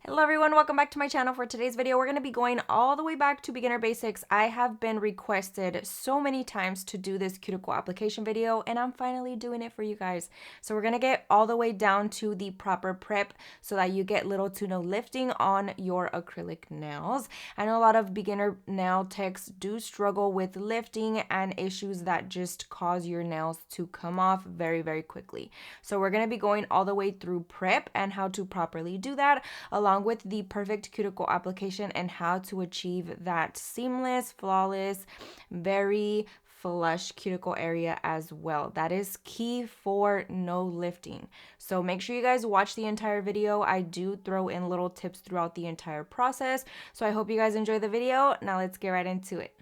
Hello everyone, welcome back to my channel. For today's video, we're going to be going all the way back to beginner basics. I have been requested so many times to do this cuticle application video, and I'm finally doing it for you guys. So we're going to get all the way down to the proper prep so that you get little to no lifting on your acrylic nails. I know a lot of beginner nail techs do struggle with lifting and issues that just cause your nails to come off very, very quickly. So we're going to be going all the way through prep and how to properly do that, along with the perfect cuticle application and how to achieve that seamless, flawless, very flush cuticle area as well. That is key for no lifting. So make sure you guys watch the entire video. I do throw in little tips throughout the entire process. So I hope you guys enjoy the video. Now let's get right into it.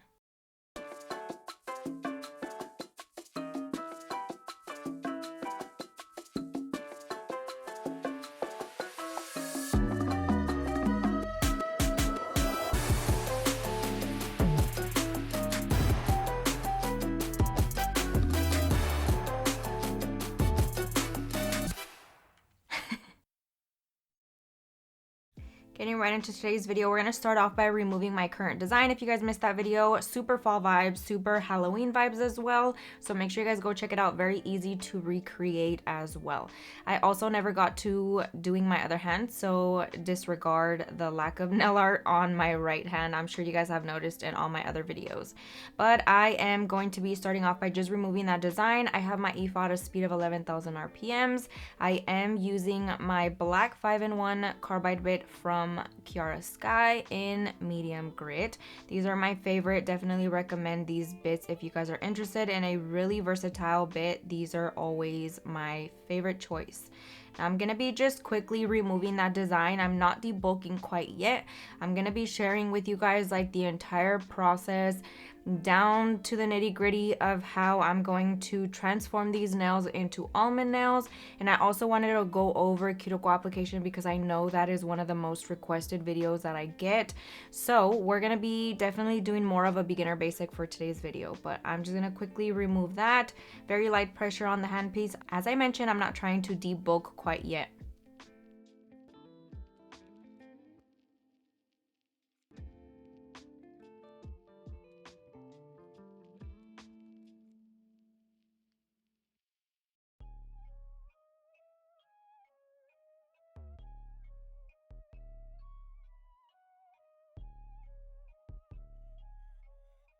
Getting right into today's video, we're going to start off by removing my current design. If you guys missed that video, super fall vibes, super Halloween vibes as well. So make sure you guys go check it out. Very easy to recreate as well. I also never got to doing my other hand, so disregard the lack of nail art on my right hand. I'm sure you guys have noticed in all my other videos. But I am going to be starting off by just removing that design. I have my EFA at a speed of 11,000 RPMs. I am using my black 5-in-1 carbide bit from Kiara Sky in medium grit. These are my favorite. Definitely recommend these bits if you guys are interested in a really versatile bit. These are always my favorite choice. I'm going to be just quickly removing that design. I'm not debulking quite yet. I'm going to be sharing with you guys like the entire process down to the nitty-gritty of how I'm going to transform these nails into almond nails. And I also wanted to go over cuticle application because I know that is one of the most requested videos that I get. So we're going to be definitely doing more of a beginner basic for today's video, but I'm just going to quickly remove that. Very light pressure on the handpiece. As I mentioned, I'm not trying to debulk quite yet.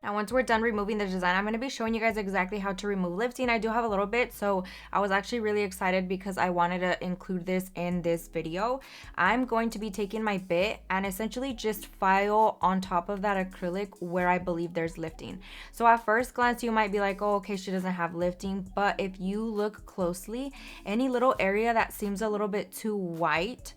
Now, once we're done removing the design, I'm going to be showing you guys exactly how to remove lifting. I do have a little bit, so I was actually really excited because I wanted to include this in this video. I'm going to be taking my bit and essentially just file on top of that acrylic where I believe there's lifting. So at first glance, you might be like, oh, okay, she doesn't have lifting. But if you look closely, any little area that seems a little bit too white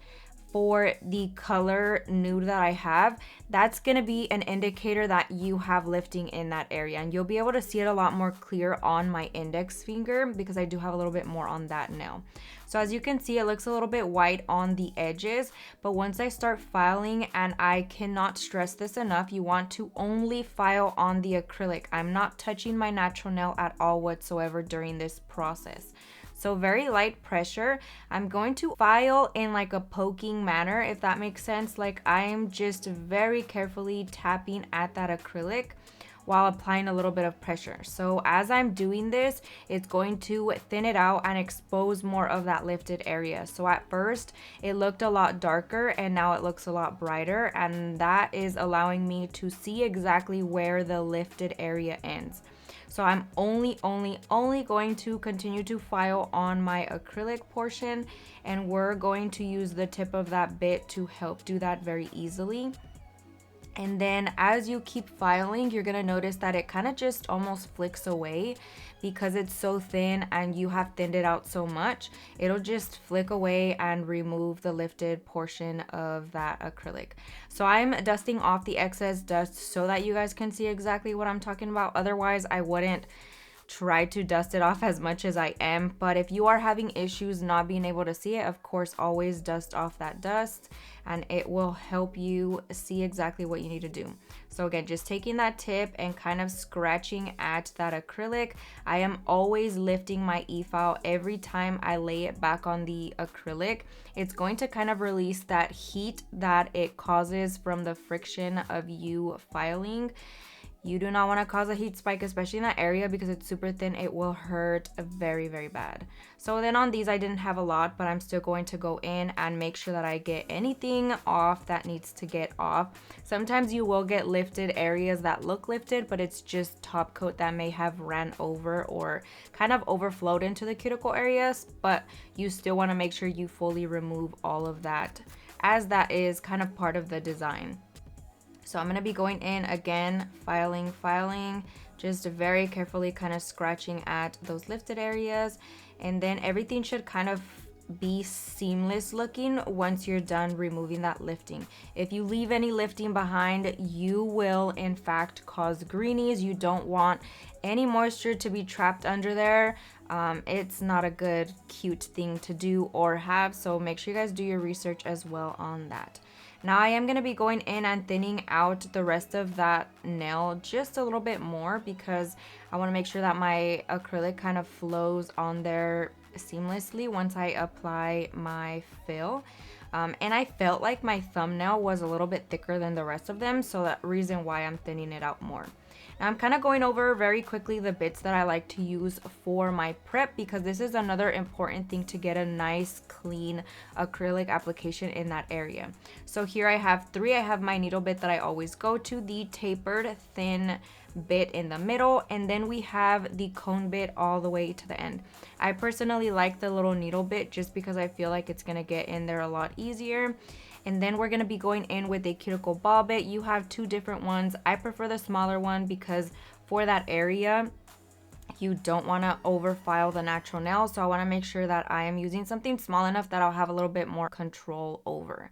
for the color nude that I have, that's gonna be an indicator that you have lifting in that area, and you'll be able to see it a lot more clear on my index finger because I do have a little bit more on that nail. So as you can see, it looks a little bit white on the edges, but once I start filing, and I cannot stress this enough, you want to only file on the acrylic. I'm not touching my natural nail at all whatsoever during this process. So very light pressure. I'm going to file in like a poking manner, if that makes sense. Like I'm just very carefully tapping at that acrylic while applying a little bit of pressure. So as I'm doing this, it's going to thin it out and expose more of that lifted area. So at first it looked a lot darker and now it looks a lot brighter, and that is allowing me to see exactly where the lifted area ends. So I'm only going to continue to file on my acrylic portion, and we're going to use the tip of that bit to help do that very easily. And then as you keep filing, you're gonna notice that it kind of just almost flicks away because it's so thin and you have thinned it out so much. It'll just flick away and remove the lifted portion of that acrylic. So I'm dusting off the excess dust so that you guys can see exactly what I'm talking about. Otherwise, I wouldn't try to dust it off as much as I am. But if you are having issues not being able to see it, of course, always dust off that dust and it will help you see exactly what you need to do. So again, just taking that tip and kind of scratching at that acrylic. I am always lifting my e-file every time I lay it back on the acrylic. It's going to kind of release that heat that it causes from the friction of you filing. You do not want to cause a heat spike, especially in that area, because it's super thin. It will hurt very, very bad. So then on these, I didn't have a lot, but I'm still going to go in and make sure that I get anything off that needs to get off. Sometimes you will get lifted areas that look lifted, but it's just top coat that may have ran over or kind of overflowed into the cuticle areas, but you still want to make sure you fully remove all of that, as that is kind of part of the design. So I'm going to be going in again, filing, just very carefully kind of scratching at those lifted areas. And then everything should kind of be seamless looking once you're done removing that lifting. If you leave any lifting behind, you will in fact cause greenies. You don't want any moisture to be trapped under there. It's not a good, cute thing to do or have. So make sure you guys do your research as well on that. Now I am going to be going in and thinning out the rest of that nail just a little bit more, because I want to make sure that my acrylic kind of flows on there seamlessly once I apply my fill. And I felt like my thumbnail was a little bit thicker than the rest of them, so that's the reason why I'm thinning it out more. Now I'm kind of going over very quickly the bits that I like to use for my prep, because this is another important thing to get a nice clean acrylic application in that area. So here I have 3. I have my needle bit that I always go to, the tapered thin bit in the middle, and then we have the cone bit all the way to the end. I personally like the little needle bit just because I feel like it's going to get in there a lot easier. And then we're going to be going in with a cuticle ball bit. You have 2 different ones. I prefer the smaller one because for that area, you don't want to overfile the natural nail. So I want to make sure that I am using something small enough that I'll have a little bit more control over.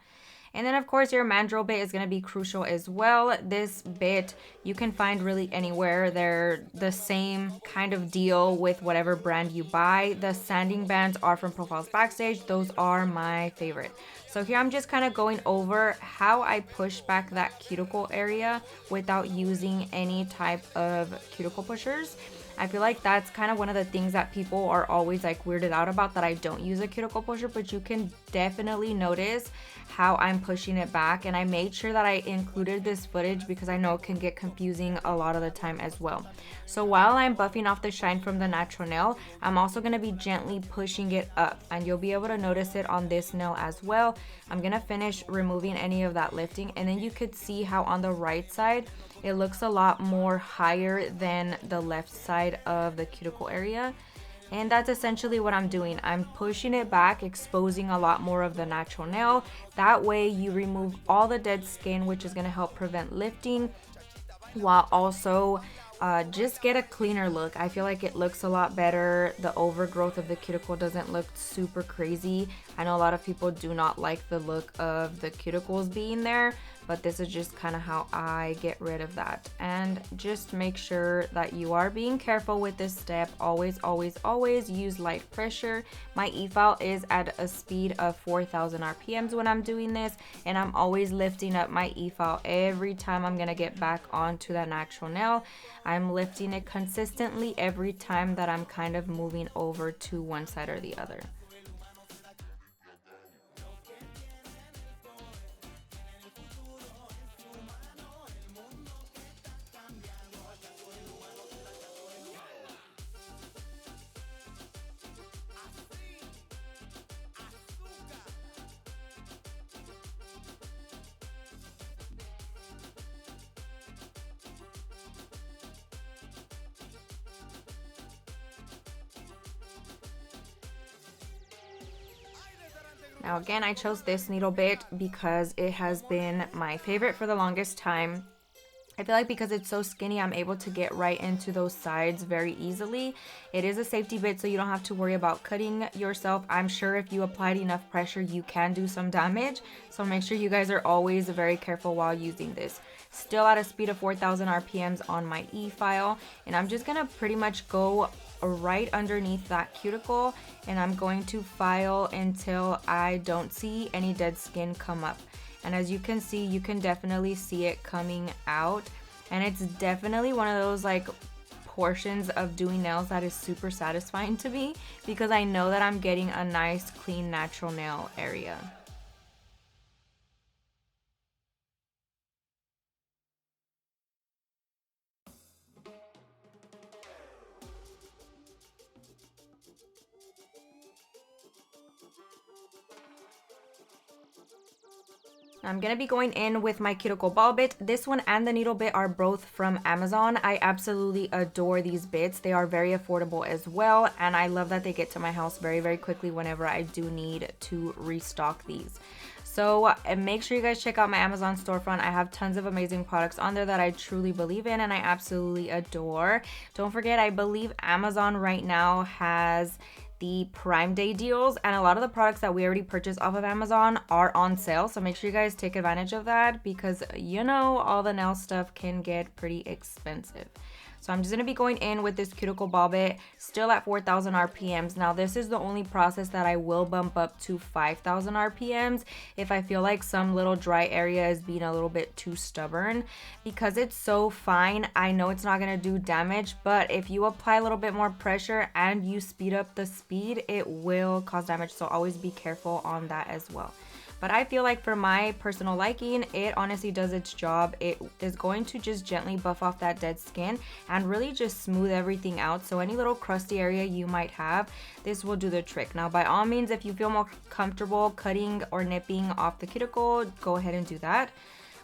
And then of course your mandrel bit is going to be crucial as well. This bit you can find really anywhere. They're the same kind of deal with whatever brand you buy. The sanding bands are from Profiles Backstage. Those are my favorite. So here I'm just kind of going over how I push back that cuticle area without using any type of cuticle pushers. I feel like that's kind of one of the things that people are always like weirded out about, that I don't use a cuticle pusher, but you can definitely notice how I'm pushing it back. And I made sure that I included this footage because I know it can get confusing a lot of the time as well. So while I'm buffing off the shine from the natural nail, I'm also going to be gently pushing it up, and you'll be able to notice it on this nail as well. I'm going to finish removing any of that lifting, and then you could see how on the right side it looks a lot more higher than the left side of the cuticle area. And that's essentially what I'm doing. I'm pushing it back, exposing a lot more of the natural nail. That way you remove all the dead skin, which is going to help prevent lifting, while also just get a cleaner look. I feel like it looks a lot better. The overgrowth of the cuticle doesn't look super crazy. I know a lot of people do not like the look of the cuticles being there, but this is just kind of how I get rid of that. And just make sure that you are being careful with this step. Always, always, always use light pressure. My e-file is at a speed of 4,000 RPMs when I'm doing this, and I'm always lifting up my e-file every time I'm gonna get back onto that natural nail. I'm lifting it consistently every time that I'm kind of moving over to one side or the other. Now again, I chose this needle bit because it has been my favorite for the longest time. I feel like because it's so skinny, I'm able to get right into those sides very easily. It is a safety bit, so you don't have to worry about cutting yourself. I'm sure if you applied enough pressure, you can do some damage. So make sure you guys are always very careful while using this. Still at a speed of 4,000 RPMs on my e-file. And I'm just gonna pretty much go right underneath that cuticle, and I'm going to file until I don't see any dead skin come up. And as you can see, you can definitely see it coming out. And it's definitely one of those like portions of doing nails that is super satisfying to me, because I know that I'm getting a nice, clean, natural nail area. I'm gonna be going in with my Cuticle Ball Bit. This one and the needle bit are both from Amazon. I absolutely adore these bits. They are very affordable as well, and I love that they get to my house very, very quickly whenever I do need to restock these. So make sure you guys check out my Amazon storefront. I have tons of amazing products on there that I truly believe in and I absolutely adore. Don't forget, I believe Amazon right now has the Prime Day deals, and a lot of the products that we already purchased off of Amazon are on sale, so make sure you guys take advantage of that, because you know all the nail stuff can get pretty expensive. So I'm just going to be going in with this Cuticle Ball Bit, still at 4,000 RPMs. Now this is the only process that I will bump up to 5,000 RPMs if I feel like some little dry area is being a little bit too stubborn. Because it's so fine, I know it's not going to do damage, but if you apply a little bit more pressure and you speed up the speed, it will cause damage. So always be careful on that as well. But I feel like for my personal liking, it honestly does its job. It is going to just gently buff off that dead skin and really just smooth everything out. So any little crusty area you might have, this will do the trick. Now, by all means, if you feel more comfortable cutting or nipping off the cuticle, go ahead and do that.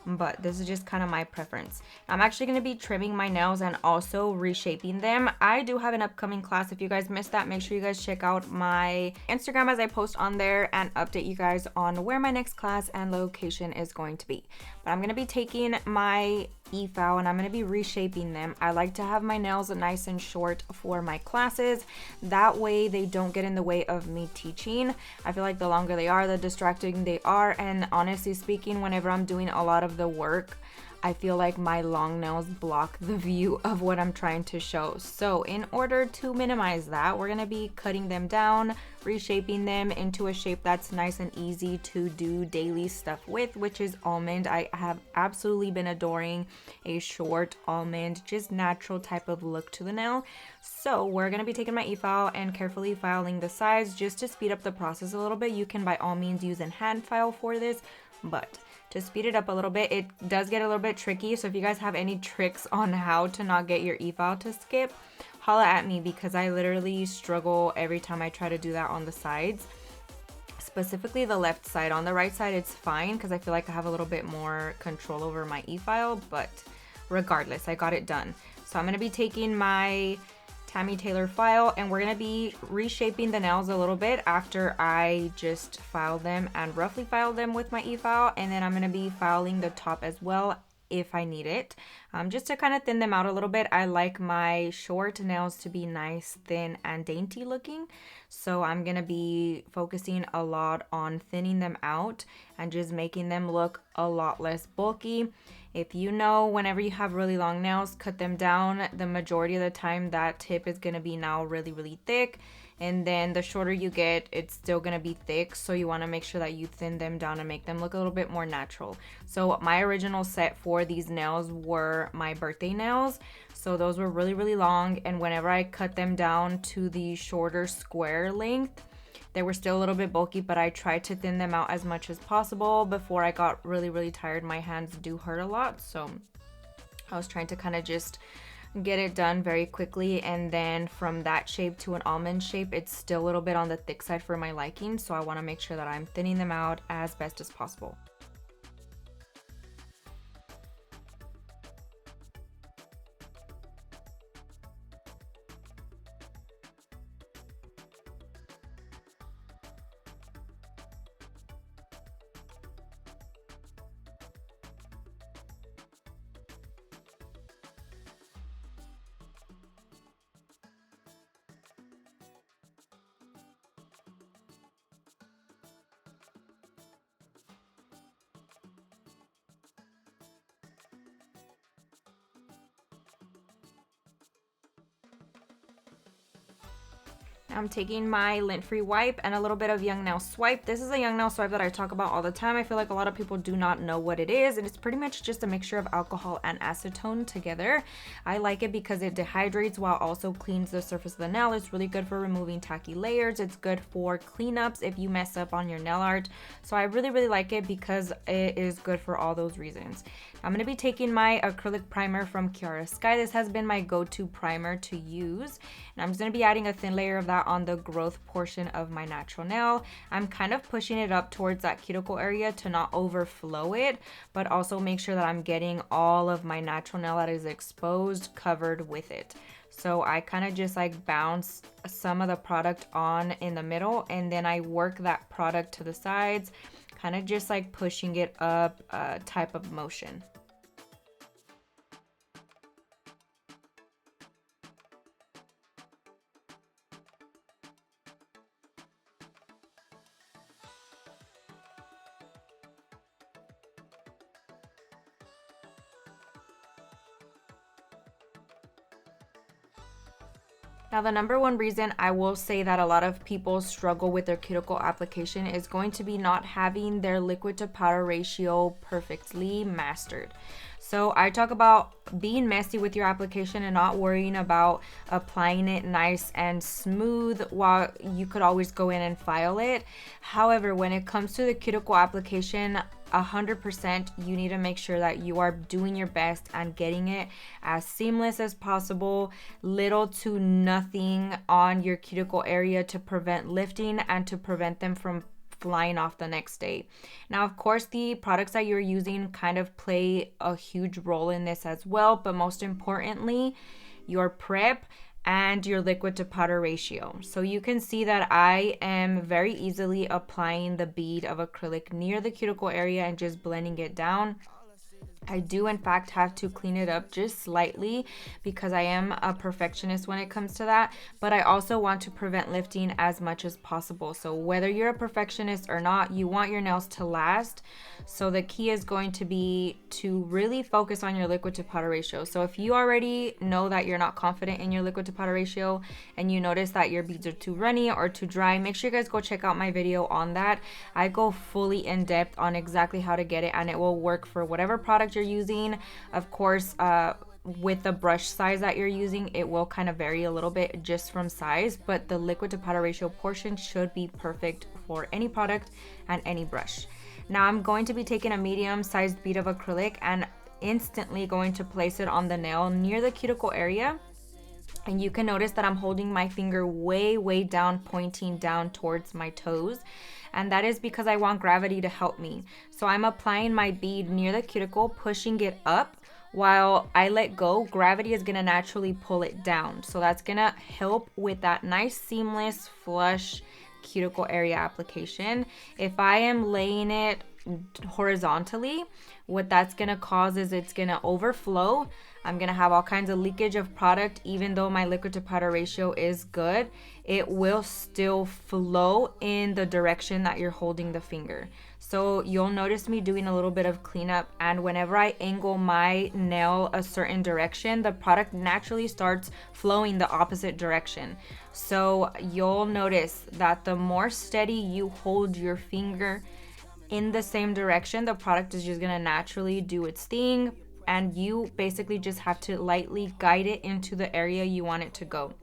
But this is just kind of my preference. I'm actually going to be trimming my nails and also reshaping them. I do have an upcoming class. If you guys missed that, make sure you guys check out my Instagram as I post on there and update you guys on where my next class and location is going to be. But I'm going to be taking my e-file and I'm going to be reshaping them. I like to have my nails nice and short for my classes. That way they don't get in the way of me teaching. I feel like the longer they are, the distracting they are. And honestly speaking, whenever I'm doing a lot of the work, I feel like my long nails block the view of what I'm trying to show. So in order to minimize that, we're gonna be cutting them down, reshaping them into a shape that's nice and easy to do daily stuff with, which is almond. I have absolutely been adoring a short almond, just natural type of look to the nail. So we're gonna be taking my e-file and carefully filing the sides just to speed up the process a little bit. You can by all means use a hand file for this, but to speed it up a little bit, it does get a little bit tricky. So if you guys have any tricks on how to not get your e-file to skip, holla at me, because I literally struggle every time I try to do that on the sides, specifically the left side. On the right side, it's fine because I feel like I have a little bit more control over my e-file, but regardless, I got it done. So I'm going to be taking my Tammy Taylor file and we're going to be reshaping the nails a little bit after I just filed them and roughly filed them with my e-file, and then I'm going to be filing the top as well if I need it, just to kind of thin them out a little bit. I like my short nails to be nice, thin, and dainty looking, so I'm going to be focusing a lot on thinning them out and just making them look a lot less bulky. If you know, whenever you have really long nails, cut them down. The majority of the time that tip is going to be now really, really thick. And then the shorter you get, it's still going to be thick. So you want to make sure that you thin them down and make them look a little bit more natural. So my original set for these nails were my birthday nails. So those were really, really long. And whenever I cut them down to the shorter square length, they were still a little bit bulky, but I tried to thin them out as much as possible before I got really, really tired. My hands do hurt a lot, so I was trying to kind of just get it done very quickly. And then from that shape to an almond shape, it's still a little bit on the thick side for my liking, so I want to make sure that I'm thinning them out as best as possible. I'm taking my lint-free wipe and a little bit of Young Nail Swipe. This is a Young Nail Swipe that I talk about all the time. I feel like a lot of people do not know what it is, and it's pretty much just a mixture of alcohol and acetone together. I like it because it dehydrates while also cleans the surface of the nail. It's really good for removing tacky layers. It's good for cleanups if you mess up on your nail art. So I really like it because it is good for all those reasons. I'm going to be taking my acrylic primer from Kiara Sky. This has been my go-to primer to use, and I'm just going to be adding a thin layer of that on the growth portion of my natural nail. I'm kind of pushing it up towards that cuticle area to not overflow it, but also make sure that I'm getting all of my natural nail that is exposed covered with it. So I kind of just like bounce some of the product on in the middle, and then I work that product to the sides, kind of just like pushing it up type of motion. Now, the number one reason I will say that a lot of people struggle with their cuticle application is going to be not having their liquid to powder ratio perfectly mastered. So I talk about being messy with your application and not worrying about applying it nice and smooth while you could always go in and file it. However, when it comes to the cuticle application, 100% you need to make sure that you are doing your best and getting it as seamless as possible, little to nothing on your cuticle area to prevent lifting and to prevent them from flying off the next day. Now, of course, the products that you're using kind of play a huge role in this as well, but most importantly, your prep and your liquid to powder ratio. So you can see that I am very easily applying the bead of acrylic near the cuticle area and just blending it down. I do in fact have to clean it up just slightly because I am a perfectionist when it comes to that, but I also want to prevent lifting as much as possible. So whether you're a perfectionist or not, you want your nails to last. So the key is going to be to really focus on your liquid to powder ratio. So if you already know that you're not confident in your liquid to powder ratio and you notice that your beads are too runny or too dry, make sure you guys go check out my video on that. I go fully in depth on exactly how to get it, and it will work for whatever product you're using. Of course, with the brush size that you're using, it will kind of vary a little bit just from size, but the liquid to powder ratio portion should be perfect for any product and any brush. Now I'm going to be taking a medium sized bead of acrylic and instantly going to place it on the nail near the cuticle area. And you can notice that I'm holding my finger way down, pointing down towards my toes. And that is because I want gravity to help me. So I'm applying my bead near the cuticle, pushing it up. While I let go, gravity is gonna naturally pull it down. So that's gonna help with that nice, seamless, flush cuticle area application. If I am laying it horizontally, what that's gonna cause is it's gonna overflow. I'm gonna have all kinds of leakage of product. Even though my liquid to powder ratio is good, it will still flow in the direction that you're holding the finger. So you'll notice me doing a little bit of cleanup, and whenever I angle my nail a certain direction, the product naturally starts flowing the opposite direction. So you'll notice that the more steady you hold your finger in the same direction, the product is just gonna naturally do its thing, and you basically just have to lightly guide it into the area you want it to go.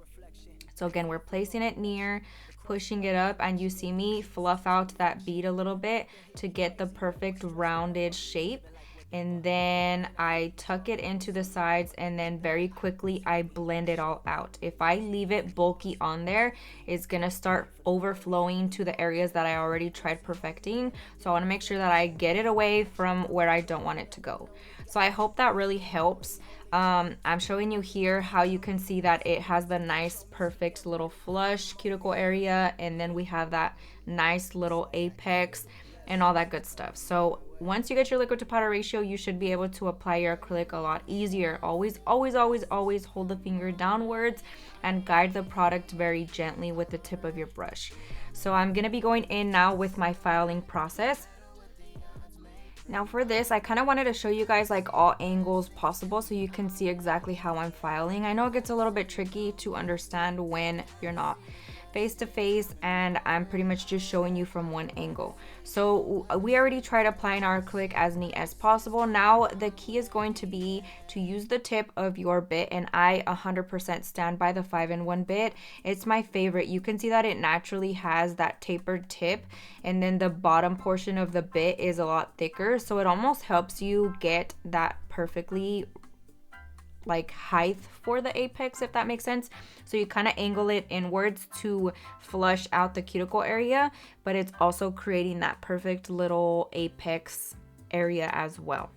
So again, we're placing it near, pushing it up, and you see me fluff out that bead a little bit to get the perfect rounded shape. And then I tuck it into the sides, and then very quickly I blend it all out. If I leave it bulky on there, it's gonna start overflowing to the areas that I already tried perfecting. So I wanna make sure that I get it away from where I don't want it to go. So I hope that really helps. I'm showing you here how you can see that it has the nice, perfect little flush cuticle area, and then we have that nice little apex and all that good stuff. So once you get your liquid to powder ratio, you should be able to apply your acrylic a lot easier. Always hold the finger downwards and guide the product very gently with the tip of your brush. So I'm gonna be going in now with my filing process. Now for this, I kind of wanted to show you guys like all angles possible so you can see exactly how I'm filing. I know it gets a little bit tricky to understand when you're not face to face, and I'm pretty much just showing you from one angle. So we already tried applying our acrylic as neat as possible. Now the key is going to be to use the tip of your bit, and I 100% stand by the 5-in-1 bit. It's my favorite. You can see that it naturally has that tapered tip, and then the bottom portion of the bit is a lot thicker, so it almost helps you get that perfectly like height for the apex, if that makes sense. So you kind of angle it inwards to flush out the cuticle area, but it's also creating that perfect little apex area as well.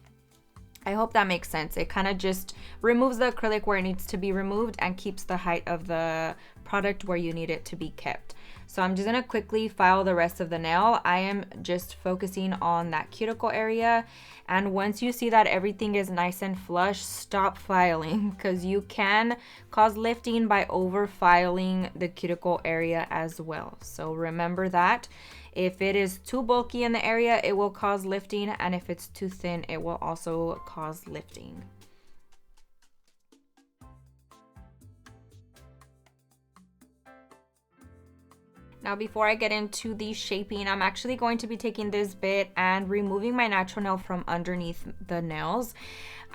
I hope that makes sense. It kind of just removes the acrylic where it needs to be removed and keeps the height of the product where you need it to be kept. So I'm just gonna quickly file the rest of the nail. I am just focusing on that cuticle area. And once you see that everything is nice and flush, stop filing, because you can cause lifting by over filing the cuticle area as well. So remember that. If it is too bulky in the area, it will cause lifting, and if it's too thin, it will also cause lifting. Now, before I get into the shaping, I'm actually going to be taking this bit and removing my natural nail from underneath the nails.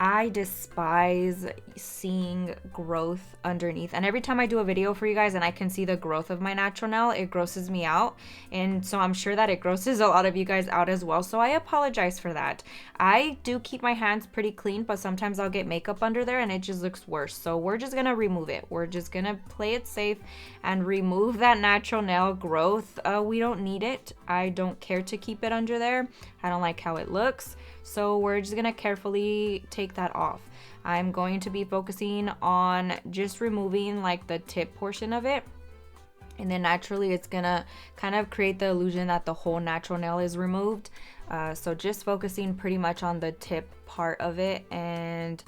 I despise seeing growth underneath, and every time I do a video for you guys and I can see the growth of my natural nail, it grosses me out, and so I'm sure that it grosses a lot of you guys out as well, so I apologize for that. I do keep my hands pretty clean, but sometimes I'll get makeup under there and it just looks worse, so we're just gonna remove it. We're just gonna play it safe and remove that natural nail growth. We don't need it. I don't care to keep it under there. I don't like how it looks. So we're just gonna carefully take that off. I'm going to be focusing on just removing like the tip portion of it. And then naturally it's gonna kind of create the illusion that the whole natural nail is removed. So just focusing pretty much on the tip part of it and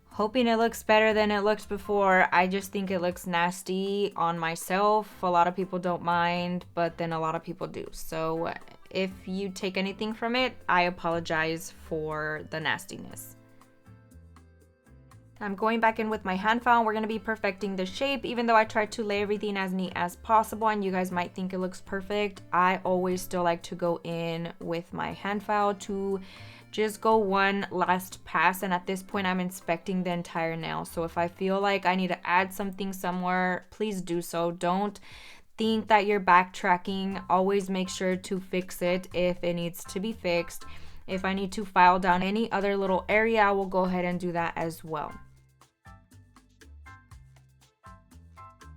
hoping it looks better than it looked before. I just think it looks nasty on myself. A lot of people don't mind, but then a lot of people do. So if you take anything from it, I apologize for the nastiness. I'm going back in with my hand file and we're going to be perfecting the shape. Even though I tried to lay everything as neat as possible and you guys might think it looks perfect, I always still like to go in with my hand file to just go one last pass, and at this point I'm inspecting the entire nail. So if I feel like I need to add something somewhere, please do so. Don't think that you're backtracking. Always make sure to fix it if it needs to be fixed. If I need to file down any other little area, I will go ahead and do that as well.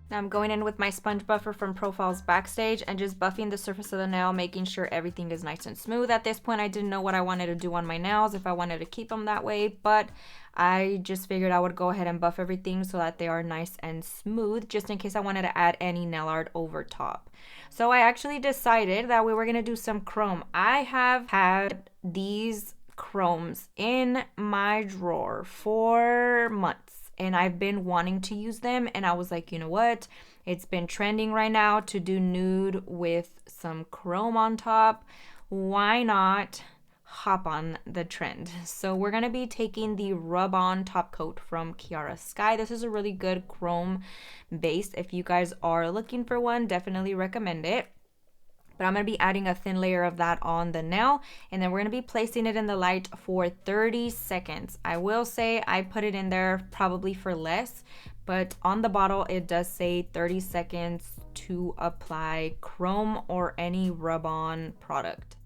Now I'm going in with my sponge buffer from Profiles Backstage and just buffing the surface of the nail, making sure everything is nice and smooth. At this point, I didn't know what I wanted to do on my nails, if I wanted to keep them that way, but I just figured I would go ahead and buff everything so that they are nice and smooth, just in case I wanted to add any nail art over top. So I actually decided that we were going to do some chrome. I have had these chromes in my drawer for months, and I've been wanting to use them, and I was like, you know what, it's been trending right now to do nude with some chrome on top. Why not hop on the trend? So we're gonna be taking the rub-on top coat from Kiara Sky. This is a really good chrome base. If you guys are looking for one, definitely recommend it. But I'm going to be adding a thin layer of that on the nail, and then we're going to be placing it in the light for 30 seconds. I will say I put it in there probably for less, but on the bottle it does say 30 seconds to apply chrome or any rub-on product.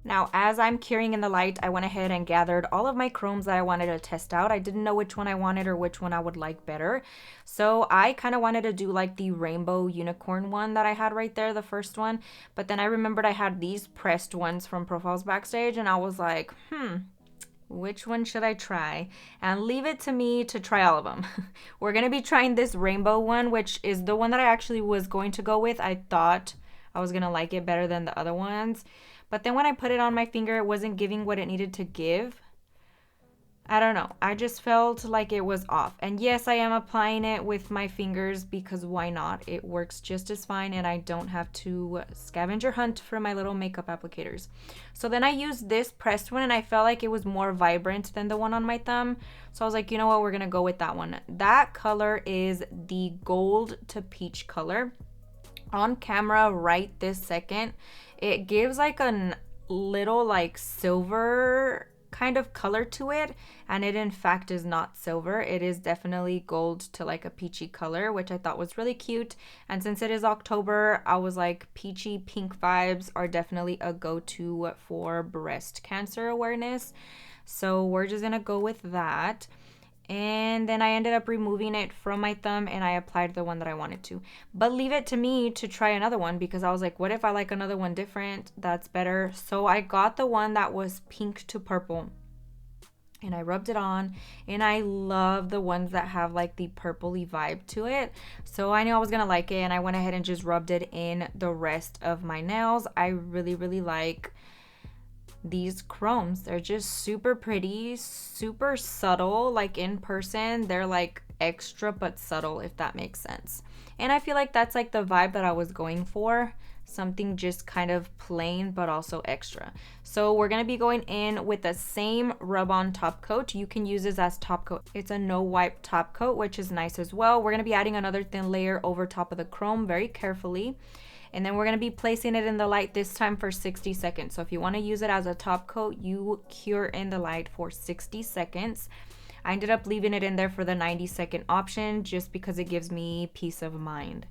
Now, as I'm curing in the light, I went ahead and gathered all of my chromes that I wanted to test out. I didn't know which one I wanted or which one I would like better. So I kind of wanted to do like the rainbow unicorn one that I had right there, the first one. But then I remembered I had these pressed ones from Profiles Backstage, and I was like, which one should I try? And leave it to me to try all of them. We're going to be trying this rainbow one, which is the one that I actually was going to go with. I thought I was going to like it better than the other ones. But then when I put it on my finger, it wasn't giving what it needed to give. I don't know. I just felt like it was off. And yes, I am applying it with my fingers because why not? It works just as fine and I don't have to scavenger hunt for my little makeup applicators. So then I used this pressed one and I felt like it was more vibrant than the one on my thumb. So I was like, you know what? We're going to go with that one. That color is the gold to peach color. On camera right this second, it gives like a little like silver kind of color to it, and it in fact is not silver. It is definitely gold to like a peachy color, which I thought was really cute. And since it is October, I was like, peachy pink vibes are definitely a go-to for breast cancer awareness, so we're just gonna go with that. And then I ended up removing it from my thumb and I applied the one that I wanted to. But leave it to me to try another one because I was like, what if I like another one different? That's better. So I got the one that was pink to purple. And I rubbed it on, and I love the ones that have like the purpley vibe to it. So I knew I was gonna like it, and I went ahead and just rubbed it in the rest of my nails. I really, really like these chromes. They're just super pretty, super subtle. Like in person, they're like extra but subtle, if that makes sense. And I feel like that's like the vibe that I was going for. Something just kind of plain but also extra. So we're going to be going in with the same rub-on top coat. You can use this as top coat. It's a no wipe top coat, which is nice as well. We're going to be adding another thin layer over top of the chrome very carefully. And then we're going to be placing it in the light this time for 60 seconds. So if you want to use it as a top coat, you cure in the light for 60 seconds. I ended up leaving it in there for the 90-second option just because it gives me peace of mind.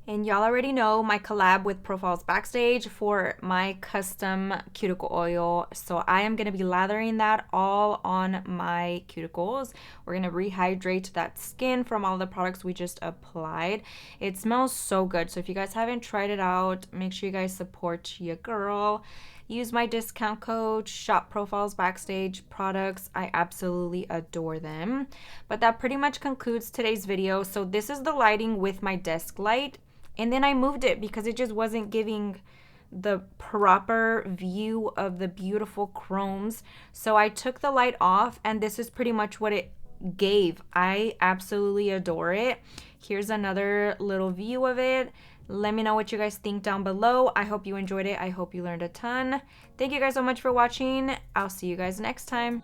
And y'all already know my collab with Profiles Backstage for my custom cuticle oil. So I am going to be lathering that all on my cuticles. We're going to rehydrate that skin from all the products we just applied. It smells so good. So if you guys haven't tried it out, make sure you guys support your girl. Use my discount code, shop Profiles Backstage products. I absolutely adore them. But that pretty much concludes today's video. So this is the lighting with my desk light. And then I moved it because it just wasn't giving the proper view of the beautiful chromes. So I took the light off and this is pretty much what it gave. I absolutely adore it. Here's another little view of it. Let me know what you guys think down below. I hope you enjoyed it. I hope you learned a ton. Thank you guys so much for watching. I'll see you guys next time.